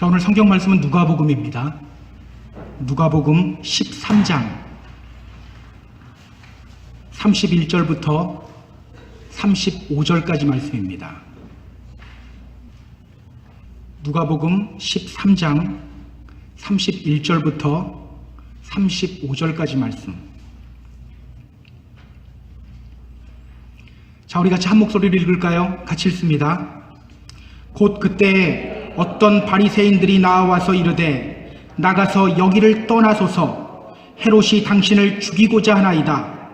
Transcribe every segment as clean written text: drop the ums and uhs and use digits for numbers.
자, 오늘 성경 말씀은 누가복음입니다. 누가복음 13장 31절부터 35절까지 말씀입니다. 누가복음 13장 31절부터 35절까지 말씀. 자, 우리 같이 한 목소리로 읽을까요? 같이 읽습니다. 곧 그때 어떤 바리새인들이 나와서 이르되 나가서 여기를 떠나소서 헤롯이 당신을 죽이고자 하나이다.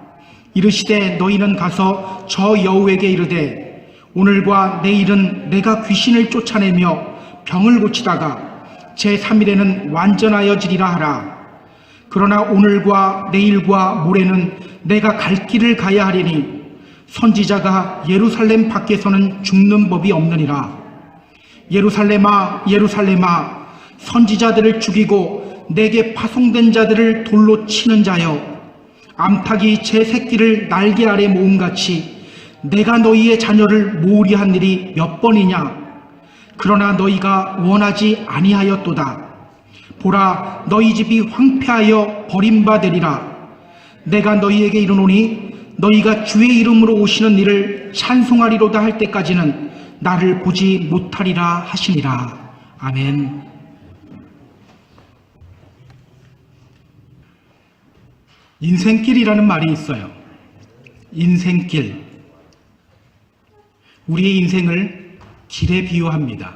이르시되 너희는 가서 저 여우에게 이르되 오늘과 내일은 내가 귀신을 쫓아내며 병을 고치다가 제3일에는 완전하여지리라 하라. 그러나 오늘과 내일과 모레는 내가 갈 길을 가야 하리니 선지자가 예루살렘 밖에서는 죽는 법이 없느니라. 예루살렘아 예루살렘아 선지자들을 죽이고 내게 파송된 자들을 돌로 치는 자여, 암탉이 제 새끼를 날개 아래 모음같이 내가 너희의 자녀를 모으리한 일이 몇 번이냐. 그러나 너희가 원하지 아니하였도다. 보라, 너희 집이 황폐하여 버림받으리라. 내가 너희에게 이르노니 너희가 주의 이름으로 오시는 이를 찬송하리로다 할 때까지는 나를 보지 못하리라 하시니라. 아멘. 인생길이라는 말이 있어요. 인생길. 우리의 인생을 길에 비유합니다.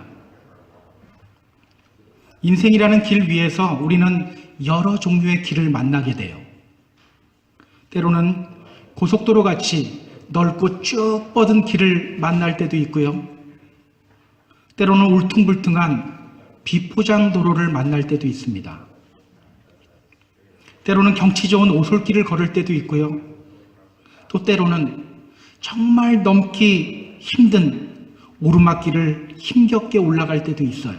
인생이라는 길 위에서 우리는 여러 종류의 길을 만나게 돼요. 때로는 고속도로 같이 넓고 쭉 뻗은 길을 만날 때도 있고요. 때로는 울퉁불퉁한 비포장도로를 만날 때도 있습니다. 때로는 경치 좋은 오솔길을 걸을 때도 있고요. 또 때로는 정말 넘기 힘든 오르막길을 힘겹게 올라갈 때도 있어요.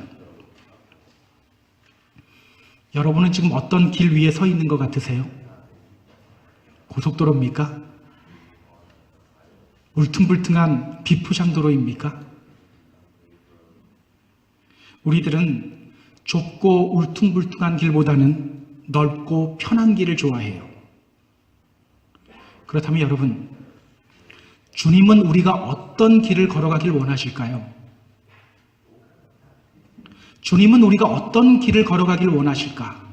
여러분은 지금 어떤 길 위에 서 있는 것 같으세요? 고속도로입니까? 울퉁불퉁한 비포장도로입니까? 우리들은 좁고 울퉁불퉁한 길보다는 넓고 편한 길을 좋아해요. 그렇다면 여러분, 주님은 우리가 어떤 길을 걸어가길 원하실까요? 주님은 우리가 어떤 길을 걸어가길 원하실까?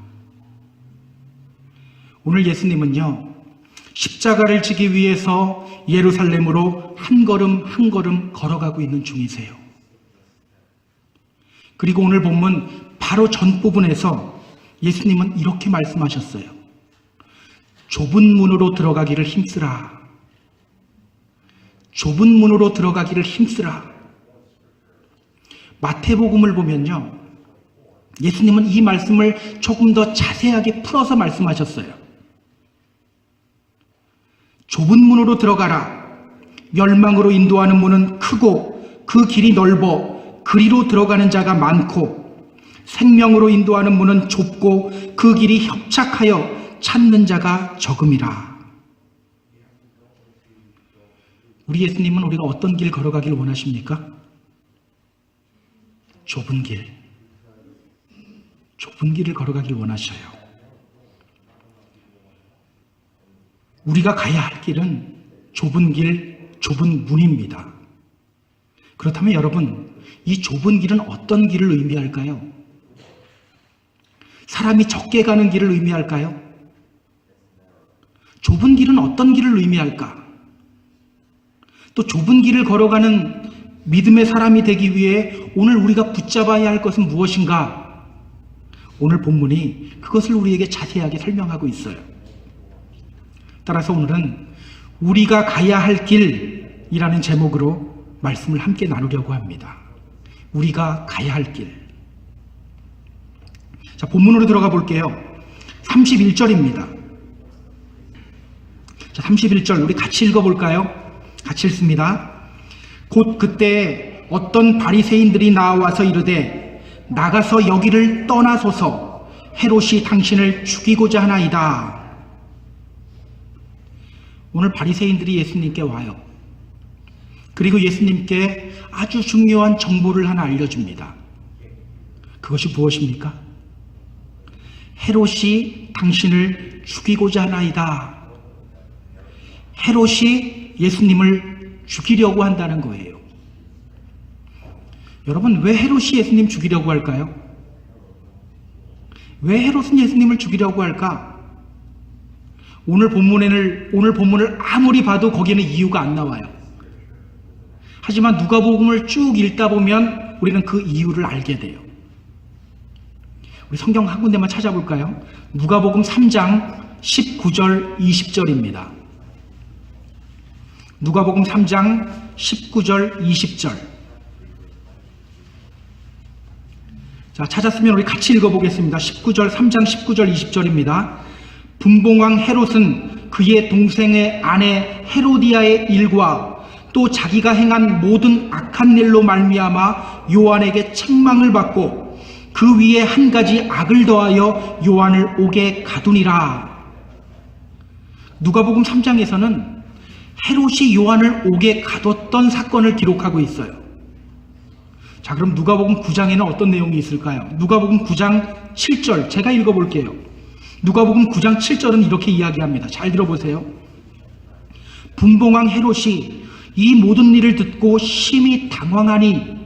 오늘 예수님은요, 십자가를 지기 위해서 예루살렘으로 한 걸음 한 걸음 걸어가고 있는 중이세요. 그리고 오늘 본문 바로 전 부분에서 예수님은 이렇게 말씀하셨어요. 좁은 문으로 들어가기를 힘쓰라. 좁은 문으로 들어가기를 힘쓰라. 마태복음을 보면요, 예수님은 이 말씀을 조금 더 자세하게 풀어서 말씀하셨어요. 좁은 문으로 들어가라. 멸망으로 인도하는 문은 크고 그 길이 넓어 그리로 들어가는 자가 많고, 생명으로 인도하는 문은 좁고 그 길이 협착하여 찾는 자가 적음이라. 우리 예수님은 우리가 어떤 길 걸어가길 원하십니까? 좁은 길. 좁은 길을 걸어가길 원하셔요. 우리가 가야 할 길은 좁은 길, 좁은 문입니다. 그렇다면 여러분, 이 좁은 길은 어떤 길을 의미할까요? 사람이 적게 가는 길을 의미할까요? 좁은 길은 어떤 길을 의미할까? 또 좁은 길을 걸어가는 믿음의 사람이 되기 위해 오늘 우리가 붙잡아야 할 것은 무엇인가? 오늘 본문이 그것을 우리에게 자세하게 설명하고 있어요. 따라서 오늘은 우리가 가야 할 길이라는 제목으로 말씀을 함께 나누려고 합니다. 우리가 가야 할 길. 자, 본문으로 들어가 볼게요. 31절입니다. 자, 31절 우리 같이 읽어볼까요? 같이 읽습니다. 곧 그때 어떤 바리새인들이 나와서 이르되 나가서 여기를 떠나소서 헤롯이 당신을 죽이고자 하나이다. 오늘 바리새인들이 예수님께 와요. 그리고 예수님께 아주 중요한 정보를 하나 알려줍니다. 그것이 무엇입니까? 헤롯이 당신을 죽이고자 하나이다. 헤롯이 예수님을 죽이려고 한다는 거예요. 여러분, 왜 헤롯이 예수님 죽이려고 할까요? 왜 헤롯은 예수님을 죽이려고 할까? 오늘 본문을 아무리 봐도 거기에는 이유가 안 나와요. 하지만 누가복음을 쭉 읽다 보면 우리는 그 이유를 알게 돼요. 우리 성경 한 군데만 찾아볼까요? 누가복음 3장 19절 20절입니다. 누가복음 3장 19절 20절. 자, 찾았으면 우리 같이 읽어보겠습니다. 3장 19절 20절입니다. 분봉왕 헤롯은 그의 동생의 아내 헤로디아의 일과 또 자기가 행한 모든 악한 일로 말미암아 요한에게 책망을 받고 그 위에 한 가지 악을 더하여 요한을 옥에 가두니라. 누가복음 3장에서는 헤롯이 요한을 옥에 가뒀던 사건을 기록하고 있어요. 자, 그럼 누가복음 9장에는 어떤 내용이 있을까요? 누가복음 9장 7절 제가 읽어볼게요. 누가복음 9장 7절은 이렇게 이야기합니다. 잘 들어보세요. 분봉왕 헤롯이 이 모든 일을 듣고 심히 당황하니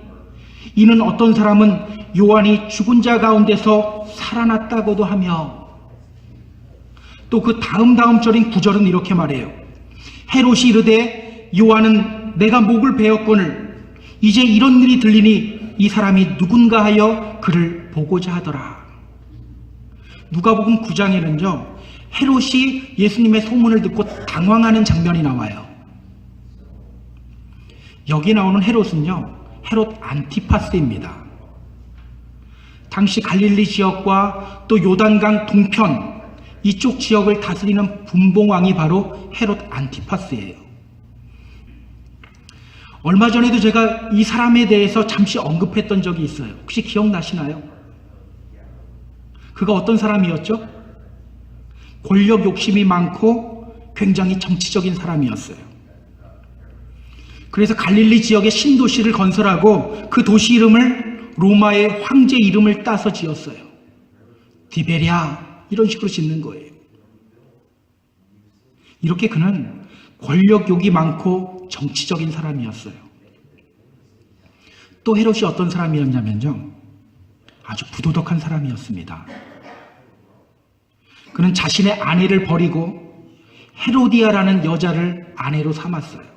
이는 어떤 사람은 요한이 죽은 자 가운데서 살아났다고도 하며, 또 그 다음 절인 9절은 이렇게 말해요. 헤롯이 이르되 요한은 내가 목을 베었거늘 이제 이런 일이 들리니 이 사람이 누군가 하여 그를 보고자 하더라. 누가복음 9장에는요 헤롯이 예수님의 소문을 듣고 당황하는 장면이 나와요. 여기 나오는 헤롯은요 헤롯 안티파스입니다. 당시 갈릴리 지역과 또 요단강 동편 이쪽 지역을 다스리는 분봉왕이 바로 헤롯 안티파스예요. 얼마 전에도 제가 이 사람에 대해서 잠시 언급했던 적이 있어요. 혹시 기억나시나요? 그가 어떤 사람이었죠? 권력 욕심이 많고 굉장히 정치적인 사람이었어요. 그래서 갈릴리 지역에 신도시를 건설하고 그 도시 이름을 로마의 황제 이름을 따서 지었어요. 디베리아 이런 식으로 짓는 거예요. 이렇게 그는 권력욕이 많고 정치적인 사람이었어요. 또 헤롯이 어떤 사람이었냐면요 아주 부도덕한 사람이었습니다. 그는 자신의 아내를 버리고 헤로디아라는 여자를 아내로 삼았어요.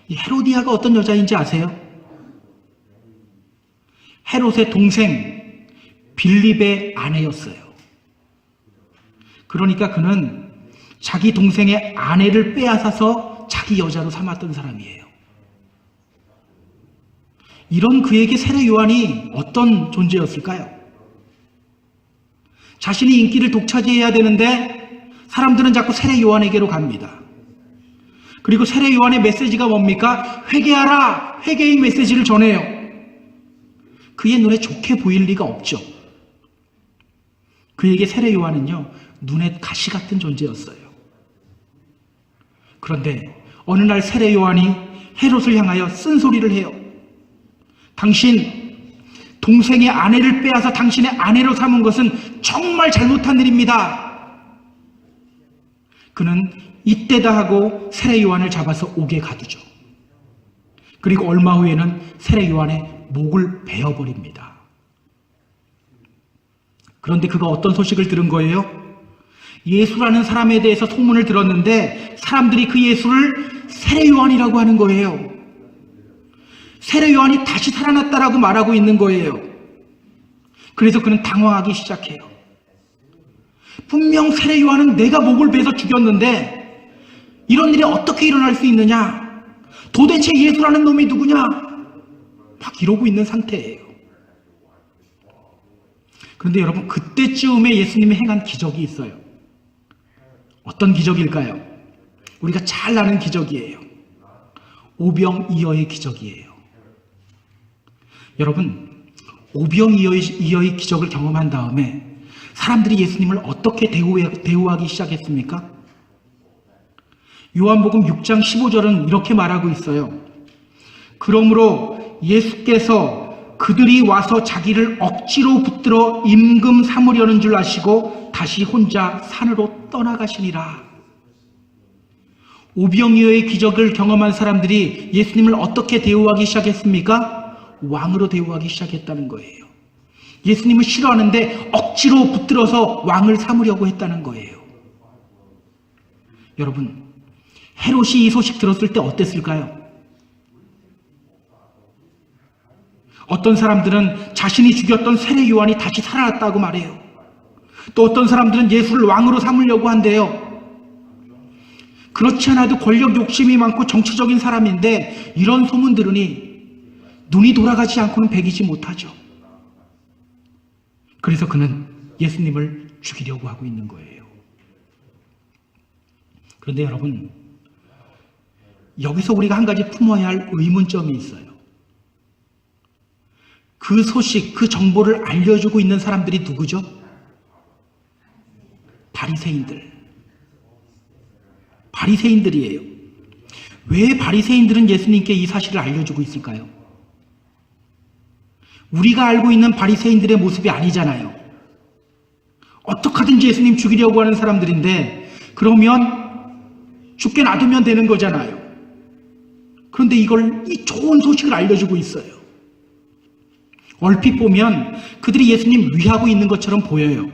이 헤로디아가 어떤 여자인지 아세요? 헤롯의 동생 빌립의 아내였어요. 그러니까 그는 자기 동생의 아내를 빼앗아서 자기 여자로 삼았던 사람이에요. 이런 그에게 세례 요한이 어떤 존재였을까요? 자신이 인기를 독차지해야 되는데 사람들은 자꾸 세례 요한에게로 갑니다. 그리고 세례 요한의 메시지가 뭡니까? 회개하라! 회개의 메시지를 전해요. 그의 눈에 좋게 보일 리가 없죠. 그에게 세례 요한은요 눈에 가시 같은 존재였어요. 그런데 어느 날 세례 요한이 헤롯을 향하여 쓴소리를 해요. 당신 동생의 아내를 빼앗아 당신의 아내로 삼은 것은 정말 잘못한 일입니다. 그는 이때다 하고 세례 요한을 잡아서 옥에 가두죠. 그리고 얼마 후에는 세례 요한의 목을 베어버립니다. 그런데 그가 어떤 소식을 들은 거예요? 예수라는 사람에 대해서 소문을 들었는데 사람들이 그 예수를 세례 요한이라고 하는 거예요. 세례 요한이 다시 살아났다라고 말하고 있는 거예요. 그래서 그는 당황하기 시작해요. 분명 세례 요한은 내가 목을 베서 죽였는데 이런 일이 어떻게 일어날 수 있느냐? 도대체 예수라는 놈이 누구냐? 막 이러고 있는 상태예요. 그런데 여러분 그때쯤에 예수님이 행한 기적이 있어요. 어떤 기적일까요? 우리가 잘 아는 기적이에요. 오병이어의 기적이에요. 여러분 오병이어의 기적을 경험한 다음에 사람들이 예수님을 어떻게 대우하기 시작했습니까? 요한복음 6장 15절은 이렇게 말하고 있어요. 그러므로 예수께서 그 그들이 와서 자기를 억지로 붙들어 임금 삼으려는 줄 아시고 다시 혼자 산으로 떠나가시니라. 오병이어의 기적을 경험한 사람들이 예수님을 어떻게 대우하기 시작했습니까? 왕으로 대우하기 시작했다는 거예요. 예수님을 싫어하는데 억지로 붙들어서 왕을 삼으려고 했다는 거예요. 여러분, 헤롯이 이 소식 들었을 때 어땠을까요? 어떤 사람들은 자신이 죽였던 세례 요한이 다시 살아났다고 말해요. 또 어떤 사람들은 예수를 왕으로 삼으려고 한대요. 그렇지 않아도 권력 욕심이 많고 정치적인 사람인데 이런 소문 들으니 눈이 돌아가지 않고는 배기지 못하죠. 그래서 그는 예수님을 죽이려고 하고 있는 거예요. 그런데 여러분, 여기서 우리가 한 가지 품어야 할 의문점이 있어요. 그 소식, 그 정보를 알려주고 있는 사람들이 누구죠? 바리새인들이에요. 왜 바리새인들은 예수님께 이 사실을 알려주고 있을까요? 우리가 알고 있는 바리새인들의 모습이 아니잖아요. 어떻게 하든지 예수님 죽이려고 하는 사람들인데 그러면 죽게 놔두면 되는 거잖아요. 그런데 이 좋은 소식을 알려주고 있어요. 얼핏 보면 그들이 예수님 위하고 있는 것처럼 보여요.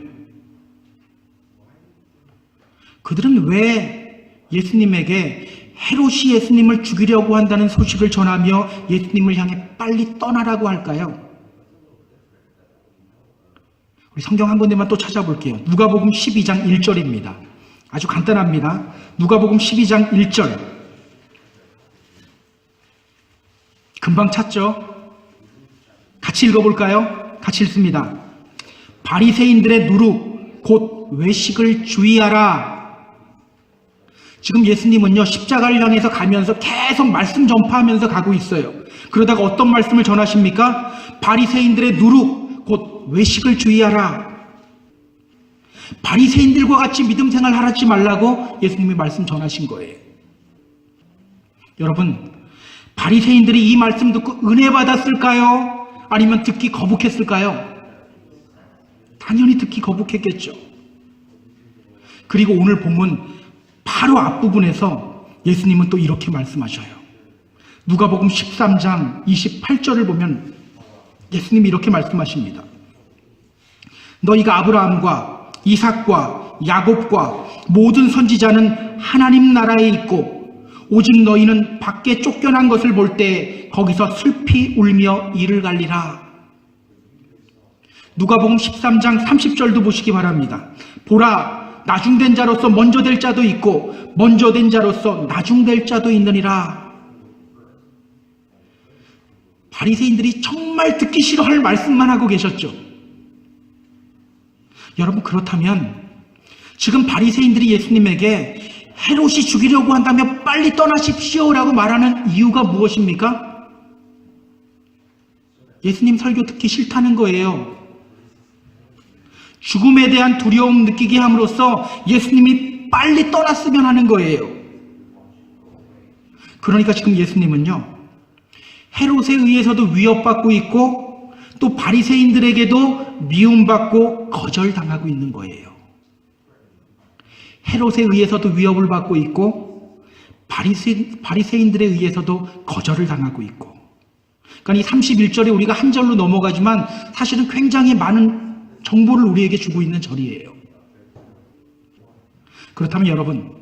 그들은 왜 예수님에게 헤롯이 예수님을 죽이려고 한다는 소식을 전하며 예수님을 향해 빨리 떠나라고 할까요? 우리 성경 한 군데만 또 찾아볼게요. 누가복음 12장 1절입니다. 아주 간단합니다. 누가복음 12장 1절. 금방 찾죠? 같이 읽어볼까요? 같이 읽습니다. 바리새인들의 누룩 곧 외식을 주의하라. 지금 예수님은요, 십자가를 향해서 가면서 계속 말씀 전파하면서 가고 있어요. 그러다가 어떤 말씀을 전하십니까? 바리새인들의 누룩 곧 외식을 주의하라. 바리새인들과 같이 믿음 생활 하지 말라고 예수님이 말씀 전하신 거예요. 여러분, 바리새인들이 이 말씀 듣고 은혜 받았을까요? 아니면 듣기 거북했을까요? 당연히 듣기 거북했겠죠. 그리고 오늘 본문 바로 앞부분에서 예수님은 또 이렇게 말씀하셔요. 누가복음 13장 28절을 보면 예수님이 이렇게 말씀하십니다. 너희가 아브라함과 이삭과 야곱과 모든 선지자는 하나님 나라에 있고 오직 너희는 밖에 쫓겨난 것을 볼 때 거기서 슬피 울며 이를 갈리라. 누가복음 13장 30절도 보시기 바랍니다. 보라, 나중된 자로서 먼저 될 자도 있고 먼저 된 자로서 나중될 자도 있느니라. 바리새인들이 정말 듣기 싫어할 말씀만 하고 계셨죠. 여러분, 그렇다면 지금 바리새인들이 예수님에게 헤롯이 죽이려고 한다면 빨리 떠나십시오라고 말하는 이유가 무엇입니까? 예수님 설교 듣기 싫다는 거예요. 죽음에 대한 두려움 느끼게 함으로써 예수님이 빨리 떠났으면 하는 거예요. 그러니까 지금 예수님은요, 헤롯에 의해서도 위협받고 있고 또 바리새인들에게도 미움받고 거절당하고 있는 거예요. 헤롯에 의해서도 위협을 받고 있고 바리새인들에 의해서도 거절을 당하고 있고. 그러니까 이 31절에 우리가 한 절로 넘어가지만 사실은 굉장히 많은 정보를 우리에게 주고 있는 절이에요. 그렇다면 여러분,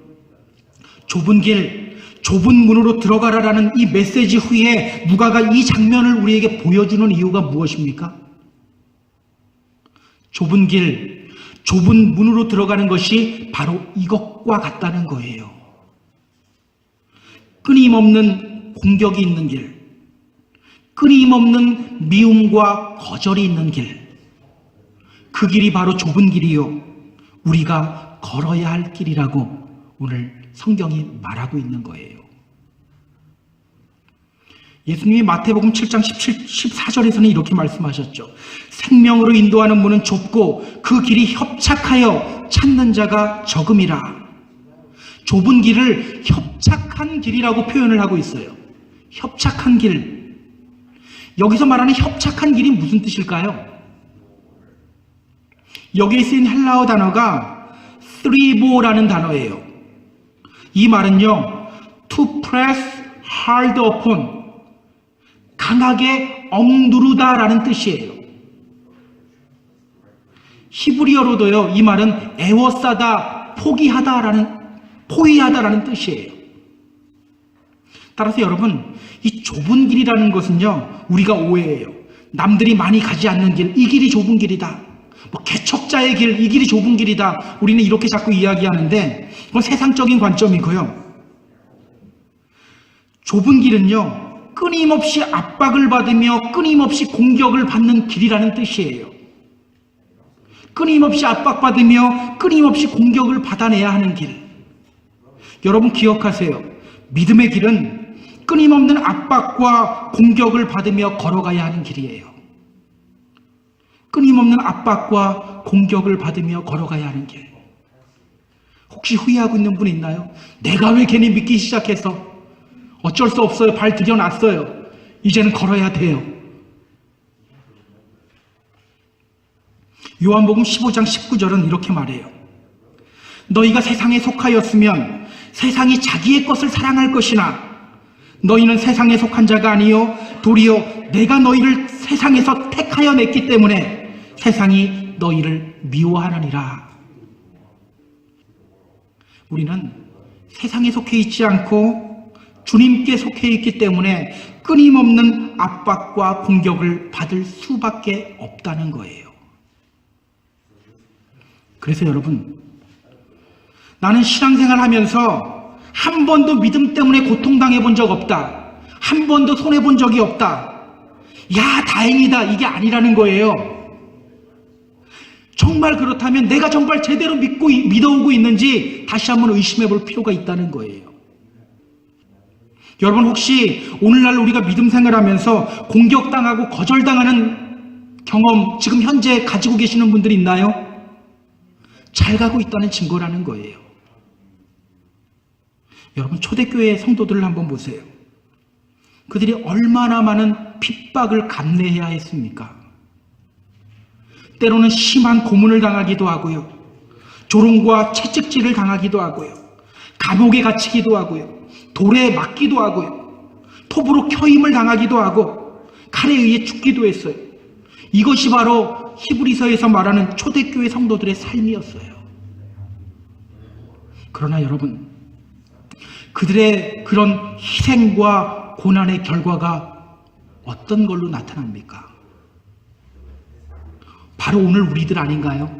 좁은 길, 좁은 문으로 들어가라라는 이 메시지 후에 누가가 이 장면을 우리에게 보여주는 이유가 무엇입니까? 좁은 길, 좁은 문으로 들어가는 것이 바로 이것과 같다는 거예요. 끊임없는 공격이 있는 길, 끊임없는 미움과 거절이 있는 길, 그 길이 바로 좁은 길이요, 우리가 걸어야 할 길이라고 오늘 성경이 말하고 있는 거예요. 예수님이 마태복음 7장 14절에서는 이렇게 말씀하셨죠. 생명으로 인도하는 문은 좁고 그 길이 협착하여 찾는 자가 적음이라. 좁은 길을 협착한 길이라고 표현을 하고 있어요. 협착한 길. 여기서 말하는 협착한 길이 무슨 뜻일까요? 여기에 쓰인 헬라어 단어가 thribo라는 단어예요. 이 말은요, to press hard upon, 강하게 억누르다라는 뜻이에요. 히브리어로도요, 이 말은 애워싸다, 포위하다라는 뜻이에요. 따라서 여러분, 이 좁은 길이라는 것은요, 우리가 오해해요. 남들이 많이 가지 않는 길, 이 길이 좁은 길이다. 뭐 개척자의 길, 이 길이 좁은 길이다. 우리는 이렇게 자꾸 이야기하는데 그건 세상적인 관점이고요. 좁은 길은요, 끊임없이 압박을 받으며 끊임없이 공격을 받는 길이라는 뜻이에요. 끊임없이 압박받으며 끊임없이 공격을 받아내야 하는 길. 여러분 기억하세요. 믿음의 길은 끊임없는 압박과 공격을 받으며 걸어가야 하는 길이에요. 끊임없는 압박과 공격을 받으며 걸어가야 하는 길. 혹시 후회하고 있는 분 있나요? 내가 왜 괜히 믿기 시작해서? 어쩔 수 없어요. 발 들여놨어요. 이제는 걸어야 돼요. 요한복음 15장 19절은 이렇게 말해요. 너희가 세상에 속하였으면 세상이 자기의 것을 사랑할 것이나 너희는 세상에 속한 자가 아니요 도리어 내가 너희를 세상에서 택하여 냈기 때문에 세상이 너희를 미워하느니라. 우리는 세상에 속해 있지 않고 주님께 속해 있기 때문에 끊임없는 압박과 공격을 받을 수밖에 없다는 거예요. 그래서 여러분, 나는 신앙생활 하면서 한 번도 믿음 때문에 고통당해 본 적 없다. 한 번도 손해본 적이 없다. 야, 다행이다. 이게 아니라는 거예요. 정말 그렇다면 내가 정말 제대로 믿어오고 있는지 다시 한번 의심해 볼 필요가 있다는 거예요. 여러분 혹시 오늘날 우리가 믿음 생활하면서 공격당하고 거절당하는 경험 지금 현재 가지고 계시는 분들이 있나요? 잘 가고 있다는 증거라는 거예요. 여러분 초대교회 성도들을 한번 보세요. 그들이 얼마나 많은 핍박을 감내해야 했습니까? 때로는 심한 고문을 당하기도 하고요. 조롱과 채찍질을 당하기도 하고요. 감옥에 갇히기도 하고요. 돌에 맞기도 하고요. 톱으로 켜임을 당하기도 하고 칼에 의해 죽기도 했어요. 이것이 바로 히브리서에서 말하는 초대교회 성도들의 삶이었어요. 그러나 여러분, 그들의 그런 희생과 고난의 결과가 어떤 걸로 나타납니까? 바로 오늘 우리들 아닌가요?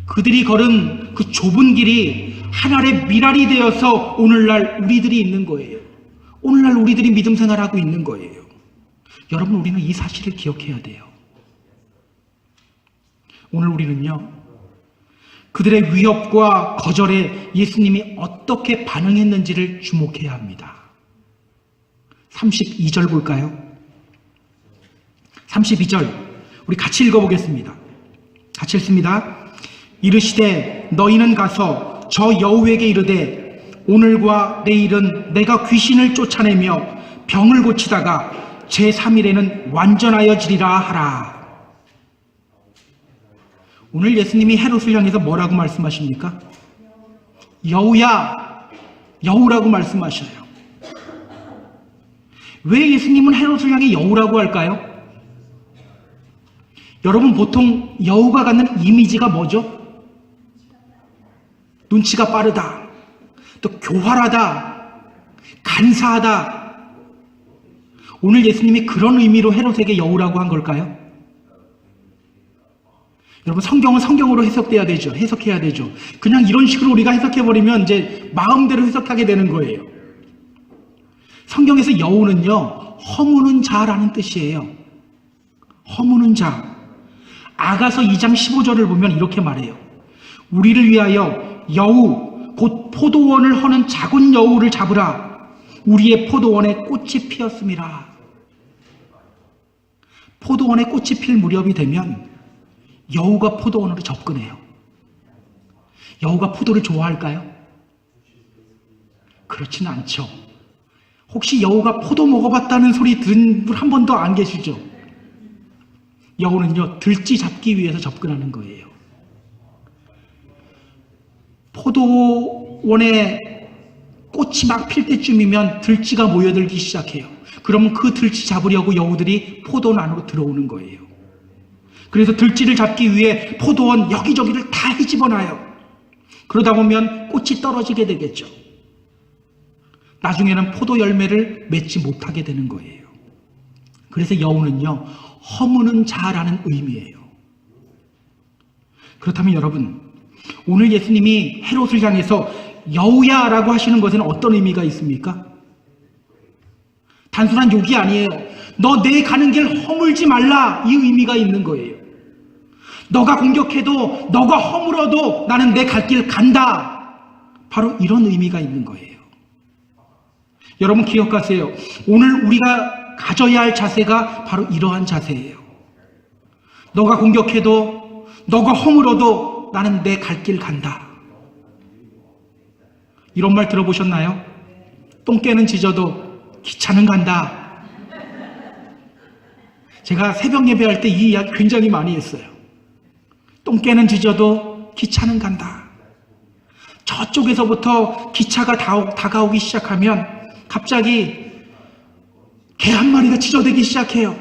그들이 걸은 그 좁은 길이 하늘의 미랄이 되어서 오늘날 우리들이 있는 거예요. 오늘날 우리들이 믿음 생활하고 있는 거예요. 여러분, 우리는 이 사실을 기억해야 돼요. 오늘 우리는요, 그들의 위협과 거절에 예수님이 어떻게 반응했는지를 주목해야 합니다. 32절 볼까요? 32절 우리 같이 읽어보겠습니다. 같이 읽습니다. 이르시되 너희는 가서 저 여우에게 이르되 오늘과 내일은 내가 귀신을 쫓아내며 병을 고치다가 제3일에는 완전하여지리라 하라. 오늘 예수님이 헤롯을 향해서 뭐라고 말씀하십니까? 여우야, 여우라고 말씀하셔요. 왜 예수님은 헤롯을 향해 여우라고 할까요? 여러분, 보통 여우가 갖는 이미지가 뭐죠? 눈치가 빠르다, 또 교활하다, 간사하다. 오늘 예수님이 그런 의미로 헤롯에게 여우라고 한 걸까요? 여러분, 성경은 성경으로 해석돼야 되죠. 해석해야 되죠. 그냥 이런 식으로 우리가 해석해버리면 이제 마음대로 해석하게 되는 거예요. 성경에서 여우는요, 허무는 자라는 뜻이에요. 허무는 자. 아가서 2장 15절을 보면 이렇게 말해요. 우리를 위하여 여우, 곧 포도원을 허는 작은 여우를 잡으라. 우리의 포도원에 꽃이 피었음이라. 포도원에 꽃이 필 무렵이 되면 여우가 포도원으로 접근해요. 여우가 포도를 좋아할까요? 그렇지는 않죠. 혹시 여우가 포도 먹어봤다는 소리 들은 분 한 번도 안 계시죠? 여우는요, 들쥐 잡기 위해서 접근하는 거예요. 포도원에 꽃이 막 필 때쯤이면 들쥐가 모여들기 시작해요. 그러면 그 들쥐 잡으려고 여우들이 포도원 안으로 들어오는 거예요. 그래서 들쥐를 잡기 위해 포도원 여기저기를 다 헤집어놔요. 그러다 보면 꽃이 떨어지게 되겠죠. 나중에는 포도 열매를 맺지 못하게 되는 거예요. 그래서 여우는요, 허무는 자라는 의미예요. 그렇다면 여러분, 오늘 예수님이 헤롯을 향해서 여우야 라고 하시는 것에는 어떤 의미가 있습니까? 단순한 욕이 아니에요. 너 내 가는 길 허물지 말라, 이 의미가 있는 거예요. 너가 공격해도, 너가 허물어도 나는 내 갈 길 간다, 바로 이런 의미가 있는 거예요. 여러분 기억하세요. 오늘 우리가 가져야 할 자세가 바로 이러한 자세예요. 너가 공격해도, 너가 허물어도 나는 내 갈 길 간다. 이런 말 들어보셨나요? 똥개는 짖어도 기차는 간다. 제가 새벽 예배할 때 이 이야기 굉장히 많이 했어요. 똥개는 짖어도 기차는 간다. 저쪽에서부터 기차가 다가오기 시작하면 갑자기 개 한 마리가 짖어대기 시작해요.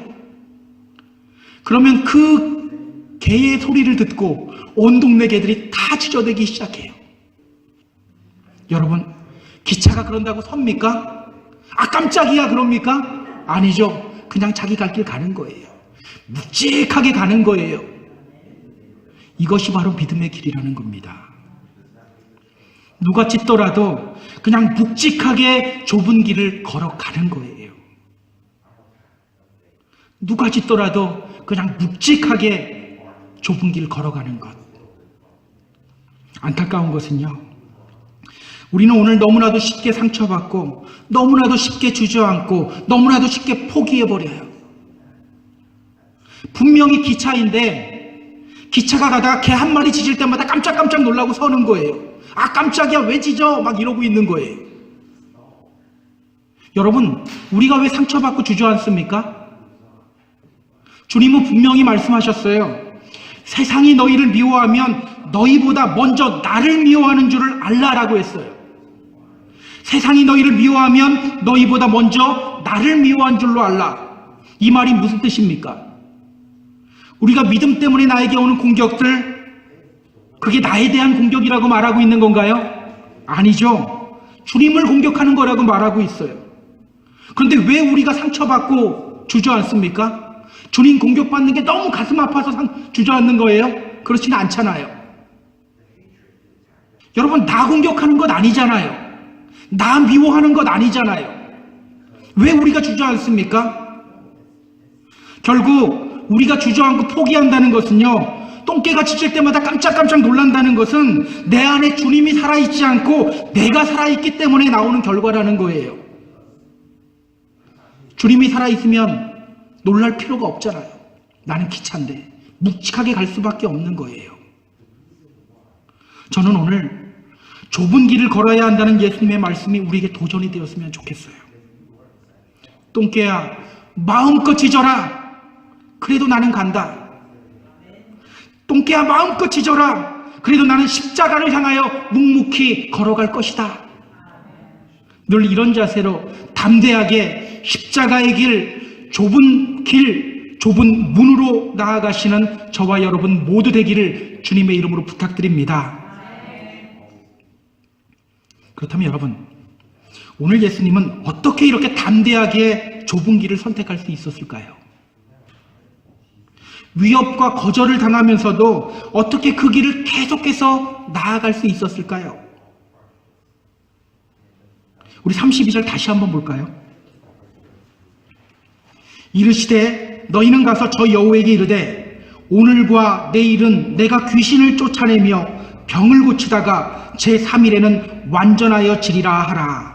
그러면 그 개의 소리를 듣고 온 동네 개들이 다 짖어대기 시작해요. 여러분, 기차가 그런다고 섭니까? 아, 깜짝이야 그럽니까? 아니죠. 그냥 자기 갈 길 가는 거예요. 묵직하게 가는 거예요. 이것이 바로 믿음의 길이라는 겁니다. 누가 짖더라도 그냥 묵직하게 좁은 길을 걸어가는 거예요. 누가 짖더라도 그냥 묵직하게 좁은 길 걸어가는 것. 안타까운 것은요, 우리는 오늘 너무나도 쉽게 상처받고 너무나도 쉽게 주저앉고 너무나도 쉽게 포기해버려요. 분명히 기차인데 기차가 가다가 개 한 마리 짖을 때마다 깜짝깜짝 놀라고 서는 거예요. 아, 깜짝이야 왜 짖어? 막 이러고 있는 거예요. 여러분, 우리가 왜 상처받고 주저앉습니까? 주님은 분명히 말씀하셨어요. 세상이 너희를 미워하면 너희보다 먼저 나를 미워하는 줄을 알라라고 했어요. 세상이 너희를 미워하면 너희보다 먼저 나를 미워한 줄로 알라. 이 말이 무슨 뜻입니까? 우리가 믿음 때문에 나에게 오는 공격들, 그게 나에 대한 공격이라고 말하고 있는 건가요? 아니죠. 주님을 공격하는 거라고 말하고 있어요. 그런데 왜 우리가 상처받고 주저앉습니까? 주님 공격받는 게 너무 가슴 아파서 주저앉는 거예요? 그렇지는 않잖아요. 여러분, 나 공격하는 것 아니잖아요. 나 미워하는 것 아니잖아요. 왜 우리가 주저앉습니까? 결국 우리가 주저앉고 포기한다는 것은요, 똥개가 짖을 때마다 깜짝깜짝 놀란다는 것은 내 안에 주님이 살아있지 않고 내가 살아있기 때문에 나오는 결과라는 거예요. 주님이 살아있으면 놀랄 필요가 없잖아요. 나는 기차인데 묵직하게 갈 수밖에 없는 거예요. 저는 오늘 좁은 길을 걸어야 한다는 예수님의 말씀이 우리에게 도전이 되었으면 좋겠어요. 똥개야, 마음껏 짖어라. 그래도 나는 간다. 똥개야, 마음껏 짖어라. 그래도 나는 십자가를 향하여 묵묵히 걸어갈 것이다. 늘 이런 자세로 담대하게 십자가의 길, 좁은 문으로 나아가시는 저와 여러분 모두 되기를 주님의 이름으로 부탁드립니다. 그렇다면 여러분, 오늘 예수님은 어떻게 이렇게 담대하게 좁은 길을 선택할 수 있었을까요? 위협과 거절을 당하면서도 어떻게 그 길을 계속해서 나아갈 수 있었을까요? 우리 32절 다시 한번 볼까요? 이르시되 너희는 가서 저 여우에게 이르되 오늘과 내일은 내가 귀신을 쫓아내며 병을 고치다가 제3일에는 완전하여 지리라 하라.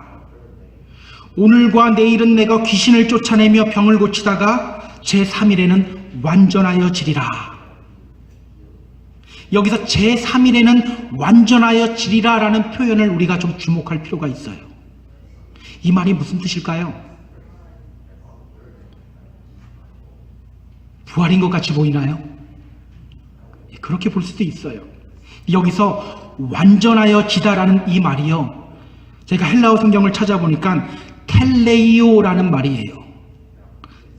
오늘과 내일은 내가 귀신을 쫓아내며 병을 고치다가 제3일에는 완전하여 지리라. 여기서 제3일에는 완전하여 지리라 라는 표현을 우리가 좀 주목할 필요가 있어요. 이 말이 무슨 뜻일까요? 부활인 것 같이 보이나요? 그렇게 볼 수도 있어요. 여기서 완전하여지다라는 이 말이요, 제가 헬라어 성경을 찾아보니까 텔레이오라는 말이에요.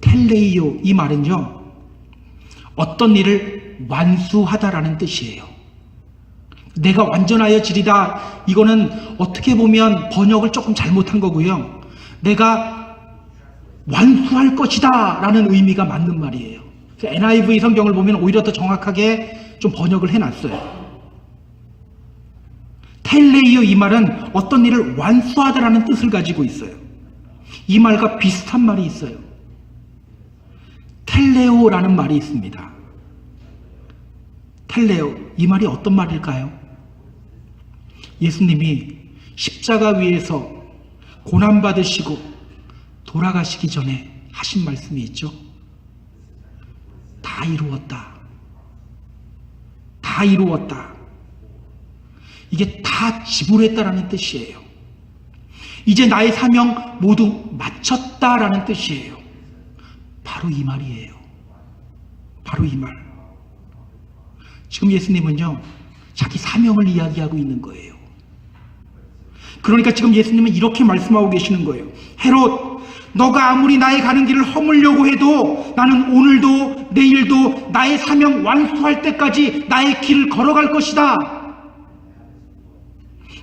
텔레이오, 이 말은요, 어떤 일을 완수하다라는 뜻이에요. 내가 완전하여지리다, 이거는 어떻게 보면 번역을 조금 잘못한 거고요, 내가 완수할 것이다 라는 의미가 맞는 말이에요. NIV 성경을 보면 오히려 더 정확하게 좀 번역을 해놨어요. 텔레이오, 이 말은 어떤 일을 완수하다라는 뜻을 가지고 있어요. 이 말과 비슷한 말이 있어요. 텔레오라는 말이 있습니다. 텔레오, 이 말이 어떤 말일까요? 예수님이 십자가 위에서 고난받으시고 돌아가시기 전에 하신 말씀이 있죠. 다 이루었다. 다 이루었다. 이게 다 지불했다라는 뜻이에요. 이제 나의 사명 모두 마쳤다라는 뜻이에요. 바로 이 말이에요. 바로 이 말. 지금 예수님은요, 자기 사명을 이야기하고 있는 거예요. 그러니까 지금 예수님은 이렇게 말씀하고 계시는 거예요. 헤롯, 너가 아무리 나의 가는 길을 허물려고 해도 나는 오늘도 내일도 나의 사명 완수할 때까지 나의 길을 걸어갈 것이다.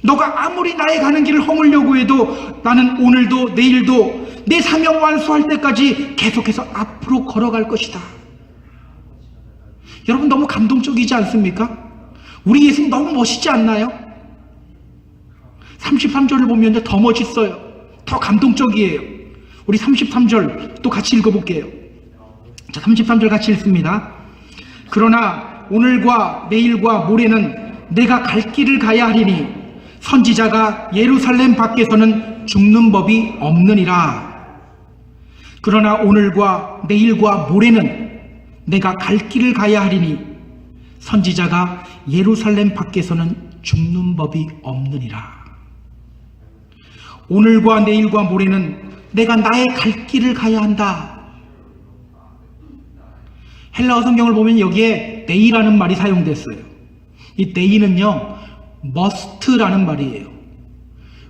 너가 아무리 나의 가는 길을 허물려고 해도 나는 오늘도 내일도 내 사명 완수할 때까지 계속해서 앞으로 걸어갈 것이다. 여러분, 너무 감동적이지 않습니까? 우리 예수님 너무 멋있지 않나요? 33절을 보면 더 멋있어요. 더 감동적이에요. 우리 33절 또 같이 읽어볼게요. 자, 33절 같이 읽습니다. 그러나 오늘과 내일과 모레는 내가 갈 길을 가야 하리니 선지자가 예루살렘 밖에서는 죽는 법이 없느니라. 그러나 오늘과 내일과 모레는 내가 갈 길을 가야 하리니 선지자가 예루살렘 밖에서는 죽는 법이 없느니라. 오늘과 내일과 모레는 내가 나의 갈 길을 가야 한다. 헬라어 성경을 보면 여기에 내이라는 말이 사용됐어요. 이 내이는요, must라는 말이에요.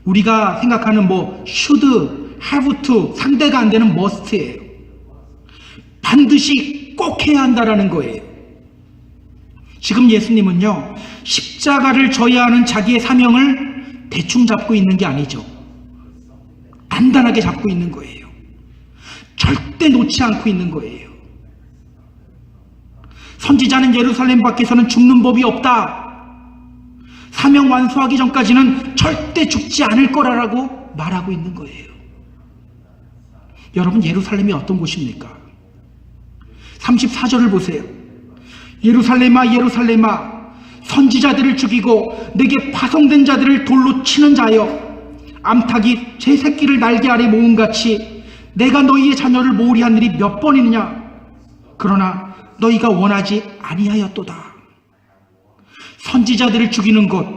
우리가 생각하는 should, have to, 상대가 안 되는 must예요. 반드시 꼭 해야 한다라는 거예요. 지금 예수님은요, 십자가를 져야 하는 자기의 사명을 대충 잡고 있는 게 아니죠. 단단하게 잡고 있는 거예요. 절대 놓지 않고 있는 거예요. 선지자는 예루살렘 밖에서는 죽는 법이 없다. 사명 완수하기 전까지는 절대 죽지 않을 거라고 말하고 있는 거예요. 여러분, 예루살렘이 어떤 곳입니까? 34절을 보세요. 예루살렘아, 예루살렘아, 선지자들을 죽이고 내게 파송된 자들을 돌로 치는 자여, 암탉이 제 새끼를 날개 아래 모음같이 내가 너희의 자녀를 모으리한 일이 몇 번이느냐? 그러나 너희가 원하지 아니하였도다. 선지자들을 죽이는 것,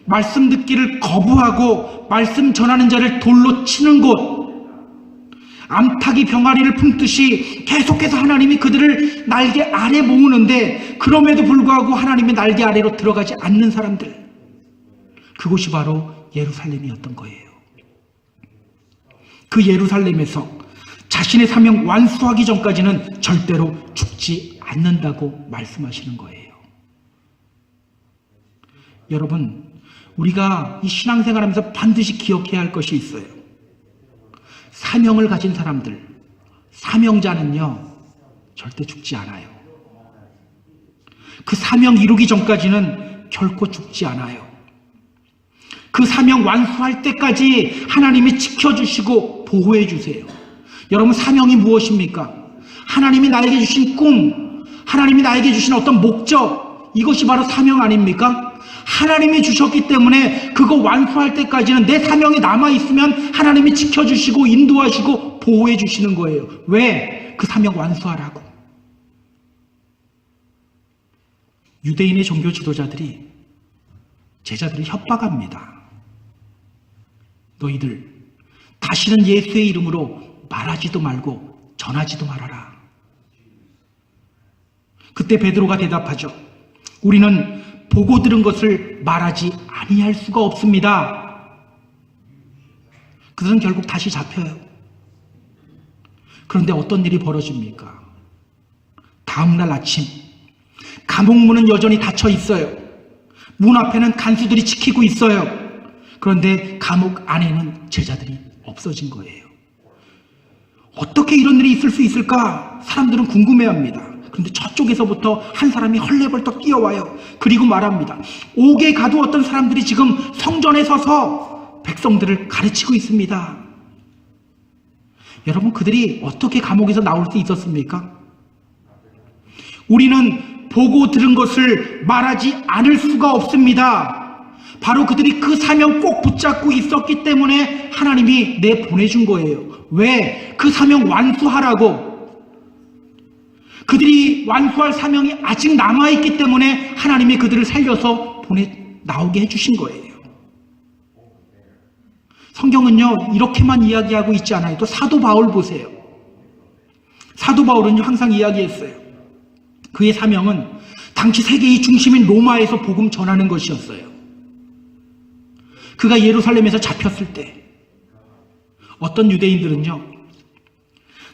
말씀 듣기를 거부하고 말씀 전하는 자를 돌로 치는 곳, 암탉이 병아리를 품듯이 계속해서 하나님이 그들을 날개 아래 모으는데 그럼에도 불구하고 하나님의 날개 아래로 들어가지 않는 사람들, 그곳이 바로 예루살렘이었던 거예요. 그 예루살렘에서 자신의 사명 완수하기 전까지는 절대로 죽지 않는다고 말씀하시는 거예요. 여러분, 우리가 이 신앙생활하면서 반드시 기억해야 할 것이 있어요. 사명을 가진 사람들, 사명자는요, 절대 죽지 않아요. 그 사명 이루기 전까지는 결코 죽지 않아요. 그 사명 완수할 때까지 하나님이 지켜주시고 보호해 주세요. 여러분, 사명이 무엇입니까? 하나님이 나에게 주신 꿈, 하나님이 나에게 주신 어떤 목적, 이것이 바로 사명 아닙니까? 하나님이 주셨기 때문에 그거 완수할 때까지는 내 사명이 남아있으면 하나님이 지켜주시고 인도하시고 보호해 주시는 거예요. 왜? 그 사명 완수하라고. 유대인의 종교 지도자들이 제자들을 협박합니다. 너희들 다시는 예수의 이름으로 말하지도 말고 전하지도 말아라. 그때 베드로가 대답하죠. 우리는 보고 들은 것을 말하지 아니할 수가 없습니다. 그들은 결국 다시 잡혀요. 그런데 어떤 일이 벌어집니까? 다음날 아침 감옥 문은 여전히 닫혀 있어요. 문 앞에는 간수들이 지키고 있어요. 그런데 감옥 안에는 제자들이 없어진 거예요. 어떻게 이런 일이 있을 수 있을까? 사람들은 궁금해합니다. 그런데 저쪽에서부터 한 사람이 헐레벌떡 뛰어와요. 그리고 말합니다. 옥에 가두었던 사람들이 지금 성전에 서서 백성들을 가르치고 있습니다. 여러분, 그들이 어떻게 감옥에서 나올 수 있었습니까? 우리는 보고 들은 것을 말하지 않을 수가 없습니다. 바로 그들이 그 사명 꼭 붙잡고 있었기 때문에 하나님이 내보내준 거예요. 왜? 그 사명 완수하라고. 그들이 완수할 사명이 아직 남아있기 때문에 하나님이 그들을 살려서 나오게 해주신 거예요. 성경은요, 이렇게만 이야기하고 있지 않아요. 또 사도 바울 보세요. 사도 바울은요, 항상 이야기했어요. 그의 사명은 당시 세계의 중심인 로마에서 복음 전하는 것이었어요. 그가 예루살렘에서 잡혔을 때 어떤 유대인들은요,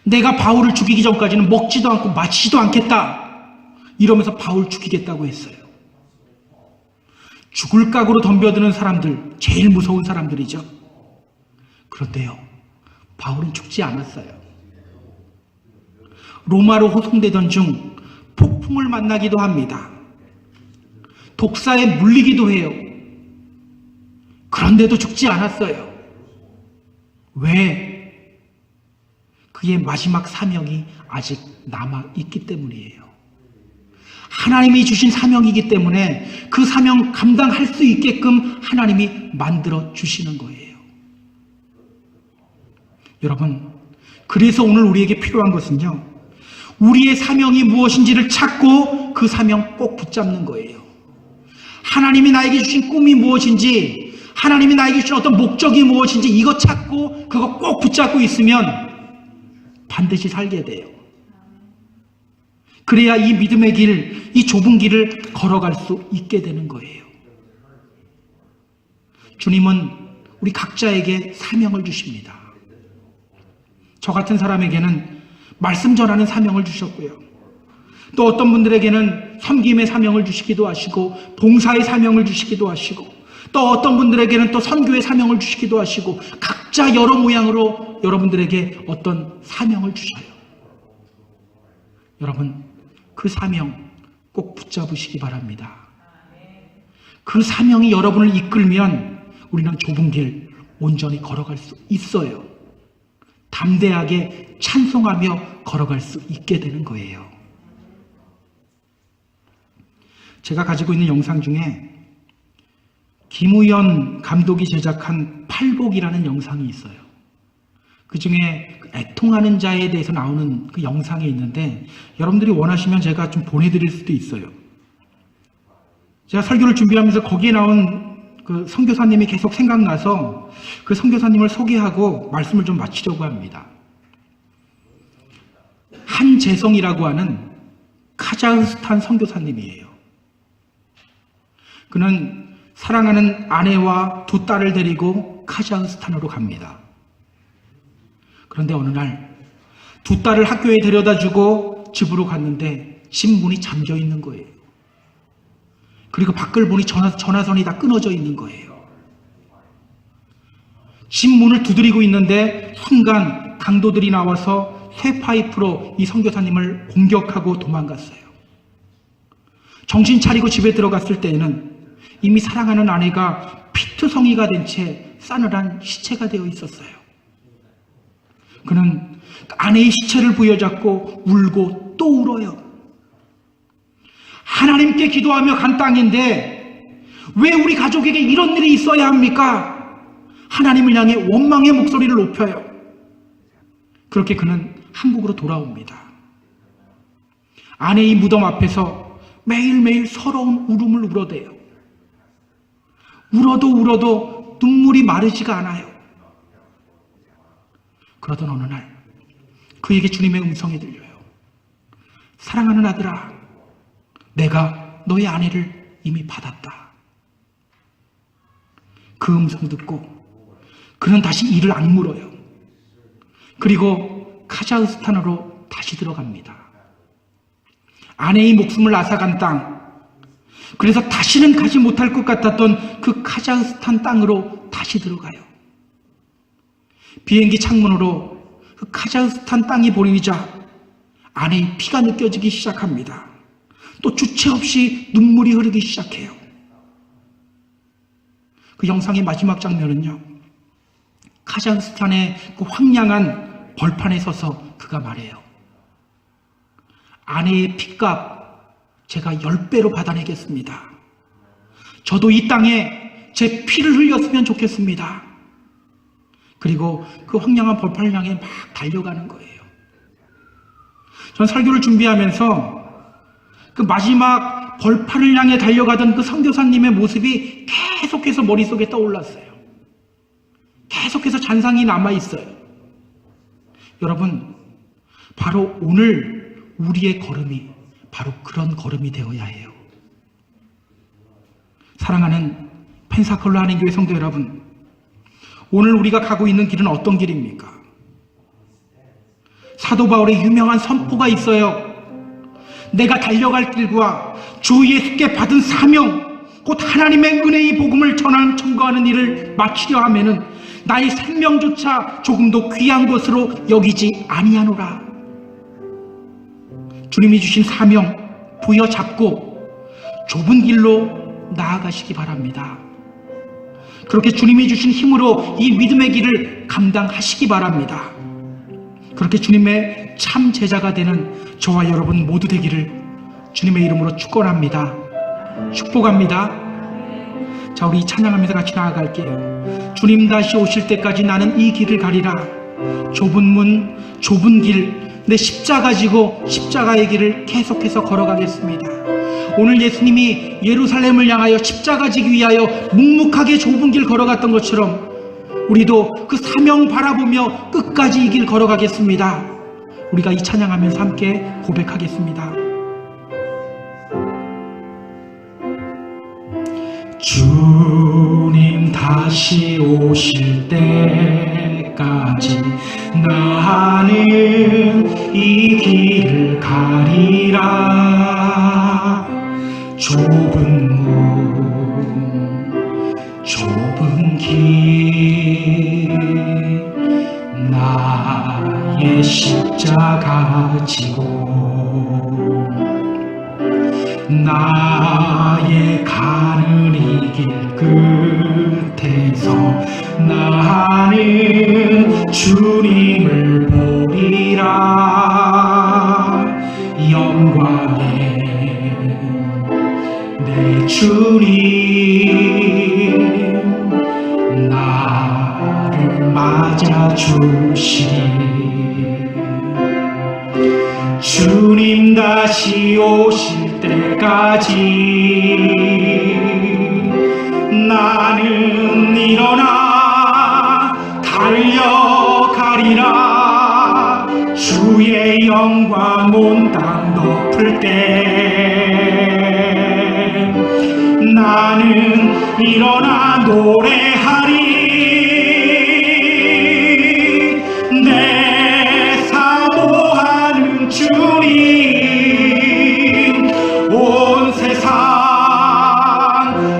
내가 바울을 죽이기 전까지는 먹지도 않고 마시지도 않겠다 이러면서 바울 죽이겠다고 했어요. 죽을 각오로 덤벼드는 사람들, 제일 무서운 사람들이죠. 그런데요, 바울은 죽지 않았어요. 로마로 호송되던 중 폭풍을 만나기도 합니다. 독사에 물리기도 해요. 그런데도 죽지 않았어요. 왜? 그의 마지막 사명이 아직 남아있기 때문이에요. 하나님이 주신 사명이기 때문에 그 사명 감당할 수 있게끔 하나님이 만들어 주시는 거예요. 여러분, 그래서 오늘 우리에게 필요한 것은요, 우리의 사명이 무엇인지를 찾고 그 사명 꼭 붙잡는 거예요. 하나님이 나에게 주신 꿈이 무엇인지, 하나님이 나에게 주신 어떤 목적이 무엇인지 이거 찾고 그거 꼭 붙잡고 있으면 반드시 살게 돼요. 그래야 이 믿음의 길, 이 좁은 길을 걸어갈 수 있게 되는 거예요. 주님은 우리 각자에게 사명을 주십니다. 저 같은 사람에게는 말씀 전하는 사명을 주셨고요. 또 어떤 분들에게는 섬김의 사명을 주시기도 하시고, 봉사의 사명을 주시기도 하시고, 또 어떤 분들에게는 또 선교의 사명을 주시기도 하시고, 각자 여러 모양으로 여러분들에게 어떤 사명을 주셔요. 여러분, 그 사명 꼭 붙잡으시기 바랍니다. 그 사명이 여러분을 이끌면 우리는 좁은 길 온전히 걸어갈 수 있어요. 담대하게 찬송하며 걸어갈 수 있게 되는 거예요. 제가 가지고 있는 영상 중에 김우연 감독이 제작한 팔복이라는 영상이 있어요. 그 중에 애통하는 자에 대해서 나오는 그 영상이 있는데, 여러분들이 원하시면 제가 좀 보내드릴 수도 있어요. 제가 설교를 준비하면서 거기에 나온 그 선교사님이 계속 생각나서 그 선교사님을 소개하고 말씀을 좀 마치려고 합니다. 한재성이라고 하는 카자흐스탄 선교사님이에요. 그는 사랑하는 아내와 두 딸을 데리고 카자흐스탄으로 갑니다. 그런데 어느 날 두 딸을 학교에 데려다주고 집으로 갔는데 집 문이 잠겨 있는 거예요. 그리고 밖을 보니 전화선이 다 끊어져 있는 거예요. 집 문을 두드리고 있는데 순간 강도들이 나와서 쇠파이프로 이 선교사님을 공격하고 도망갔어요. 정신 차리고 집에 들어갔을 때에는 이미 사랑하는 아내가 피투성이가 된 채 싸늘한 시체가 되어 있었어요. 그는 아내의 시체를 부여잡고 울고 또 울어요. 하나님께 기도하며 간 땅인데 왜 우리 가족에게 이런 일이 있어야 합니까? 하나님을 향해 원망의 목소리를 높여요. 그렇게 그는 한국으로 돌아옵니다. 아내의 무덤 앞에서 매일매일 서러운 울음을 울어대요. 울어도 눈물이 마르지가 않아요. 그러던 어느 날 그에게 주님의 음성이 들려요. 사랑하는 아들아, 내가 너의 아내를 이미 받았다. 그 음성 듣고 그는 다시 이를 악물어요. 그리고 카자흐스탄으로 다시 들어갑니다. 아내의 목숨을 앗아간 땅, 그래서 다시는 가지 못할 것 같았던 그 카자흐스탄 땅으로 다시 들어가요. 비행기 창문으로 그 카자흐스탄 땅이 보이자 아내의 피가 느껴지기 시작합니다. 또 주체 없이 눈물이 흐르기 시작해요. 그 영상의 마지막 장면은요, 카자흐스탄의 그 황량한 벌판에 서서 그가 말해요. 아내의 핏값 제가 10배로 받아내겠습니다. 저도 이 땅에 제 피를 흘렸으면 좋겠습니다. 그리고 그 황량한 벌판을 향해 막 달려가는 거예요. 전 설교를 준비하면서 그 마지막 벌판을 향해 달려가던 그 선교사님의 모습이 계속해서 머릿속에 떠올랐어요. 계속해서 잔상이 남아있어요. 여러분, 바로 오늘 우리의 걸음이 바로 그런 걸음이 되어야 해요. 사랑하는 펜사콜라 한인교회 성도 여러분, 오늘 우리가 가고 있는 길은 어떤 길입니까? 사도 바울의 유명한 선포가 있어요. 내가 달려갈 길과 주 예수께 받은 사명, 곧 하나님의 은혜의 복음을 전거하는 일을 마치려 하면은 나의 생명조차 조금도 귀한 것으로 여기지 아니하노라. 주님이 주신 사명 부여잡고 좁은 길로 나아가시기 바랍니다. 그렇게 주님이 주신 힘으로 이 믿음의 길을 감당하시기 바랍니다. 그렇게 주님의 참 제자가 되는 저와 여러분 모두 되기를 주님의 이름으로 축원합니다. 축복합니다. 자, 우리 찬양하면서 같이 나아갈게요. 주님 다시 오실 때까지 나는 이 길을 가리라. 좁은 문, 좁은 길, 내 십자가 지고 십자가의 길을 계속해서 걸어가겠습니다. 오늘 예수님이 예루살렘을 향하여 십자가 지기 위하여 묵묵하게 좁은 길 걸어갔던 것처럼 우리도 그 사명 바라보며 끝까지 이 길 걸어가겠습니다. 우리가 이 찬양하면서 함께 고백하겠습니다. 주님 다시 오실 때까지 나는 이 길을 가리라. 좁은 문, 좁은 길, 나의 십자가 지고 나의 가는 이 길 끝에서 나는 주님을 보리라. 영광의 내 주님 나를 맞아주시리. 주님 다시 오실 때까지 나는 일어나 달려가리라. 주의 영광 온 땅 덮을 때 나는 일어나 노래하리. 내 사모하는 주님 온 세상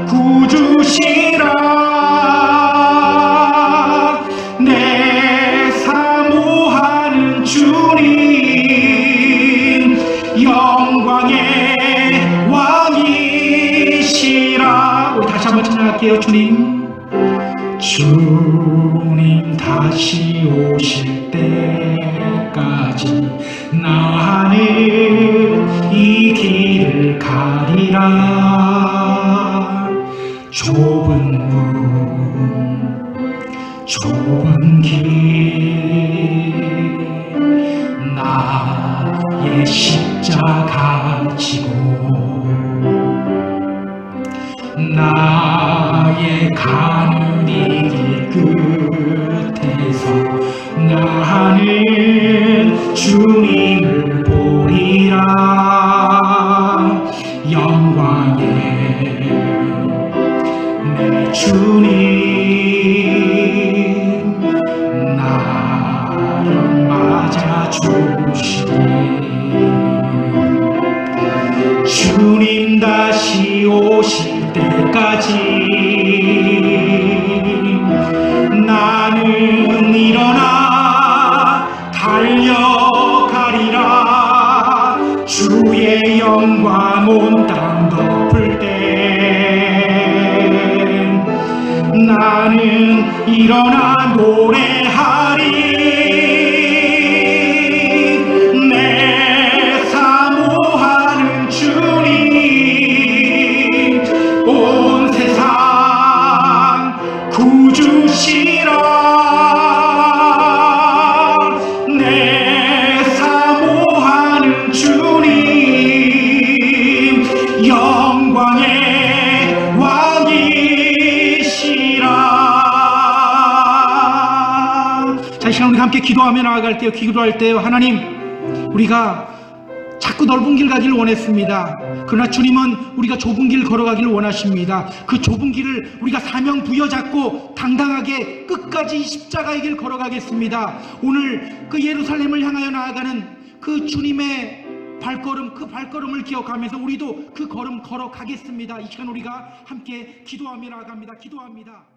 구주시라. 내 사모하는 주님 영광의 왕이시라. 우리 다시 한번 찬양할게요. 주님 다시 오실 때까지 나는 이 길을 가리라. 좁은 문, 좁은 길, 나의 십자가 지고 나의 가는 이 길 끝에서 나 주님을 보리라. 영광의 내 주님 나를 맞아주시니 주님 다시 오실 때까지 나는 일어나 달려가리라. 주의 영광 온 땅 덮을 때 나는 일어나 노래하리. 내 사모하는 주님 온 세상 구주시라. 내 사모하는 주님 영광의 왕이시라. 자, 이 시간 우리 함께 기도하며 나아갈 때요, 기도할 때요, 하나님, 우리가 자꾸 넓은 길 가기를 원했습니다. 그러나 주님은 우리가 좁은 길 걸어가기를 원하십니다. 그 좁은 길을 우리가 사명 부여잡고 당당하게 끝까지 십자가의 길 걸어가겠습니다. 오늘 그 예루살렘을 향하여 나아가는 그 주님의 발걸음, 그 발걸음을 기억하면서 우리도 그 걸음 걸어가겠습니다. 이 시간 우리가 함께 기도하며 나아갑니다. 기도합니다.